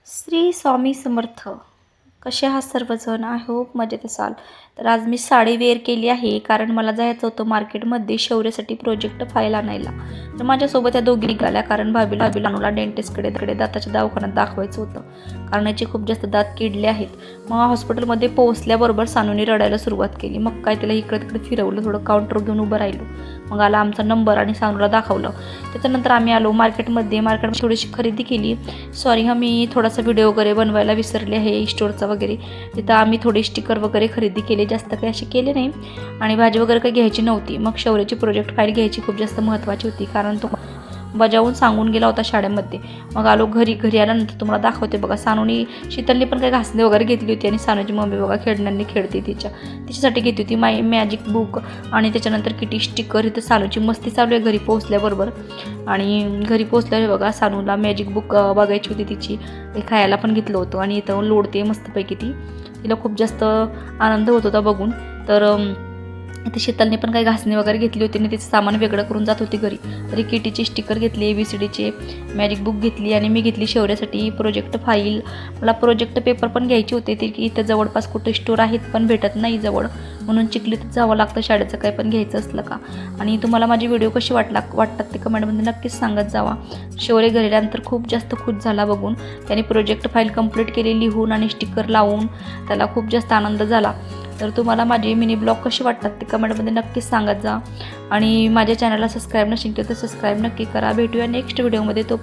श्री स्वामी समर्थ. कसे आहात सर्वजण? आय होप मजेत असाल. तर आज मी साडी वेअर केली आहे कारण मला जायचं होतं मार्केटमध्ये शौर्यासाठी प्रोजेक्ट फाईल आणायला. तर माझ्यासोबत या दोघी निघाल्या कारण भाभीला अनुला डेंटिस्टकडे दाताच्या दवाखान्यात दाखवायचं होतं कारण याचे खूप जास्त दात किडले आहेत. मग हॉस्पिटलमध्ये पोहोचल्याबरोबर सानूने रडायला सुरुवात केली. मग काय तिला इकडे तिकडे फिरवलं, थोडं काउंटर घेऊन उभं राहिलो. मग आला आमचा नंबर आणि सानूला दाखवलं. त्याच्यानंतर आम्ही आलो मार्केटमध्ये थोडीशी खरेदी केली. सॉरी मी थोडासा व्हिडिओ वगैरे बनवायला विसरले आहे स्टोअरचा वगैरे. तिथं आम्ही थोडे स्टिकर वगैरे खरेदी केले, जास्त काही असे केले नाही. आणि भाजी वगैरे काही घ्यायची नव्हती. मग शौर्याची प्रोजेक्ट फाईल घ्यायची खूप जास्त महत्त्वाची होती कारण तो बजावून सांगून गेला होता शाळेमध्ये. मग आलो घरी आल्यानंतर तुम्हाला दाखवते बघा. सानूनी शीतलने पण काही घासणे वगैरे घेतली होती आणि सानूची मम्मी बघा खेळण्यांनी खेळते तिच्यासाठी घेतली होती मॅजिक बुक आणि त्याच्यानंतर किटी स्टिकर. इथं सानूची मस्ती चालू आहे घरी पोहोचल्याबरोबर. आणि घरी पोहोचल्यावर बघा सानूला मॅजिक बुक बघायची होती तिची, ते खायला पण घेतलं होतं आणि इथं लोडते मस्तपैकी तिला खूप जास्त आनंद होत होता बघून. तर इथे शीतलने पण काही घासणी वगैरे घेतली होती आणि तिचं सामान वेगळं करून जात होती घरी. तरी किटीचे स्टिकर घेतले, ABCDचे मॅजिक बुक घेतली आणि मी घेतली शौर्यासाठी प्रोजेक्ट फाईल. मला प्रोजेक्ट पेपर पण घ्यायचे होते ते इथं जवळपास कुठे स्टोर आहेत पण भेटत नाही जवळ, म्हणून चिखलीत जावं लागतं शाळेचं काही पण घ्यायचं असलं का. आणि तुम्हाला माझी व्हिडिओ कशी वाटतात ते कमेंटमध्ये नक्कीच सांगत जावा. शौर्य घरी आल्यानंतर खूप जास्त खुश झाला बघून. त्याने प्रोजेक्ट फाईल कंप्लीट केली लिहून आणि स्टिकर लावून. त्याला खूप जास्त आनंद झाला. तर तुम्हाला माझे मिनी ब्लॉग कसे वाटतात ते कमेंटमध्ये नक्कीच सांगत जा. आणि माझ्या चॅनलला सबस्क्राईब नसेल तर सबस्क्राईब नक्की करा. भेटूया नेक्स्ट व्हिडिओमध्ये. तो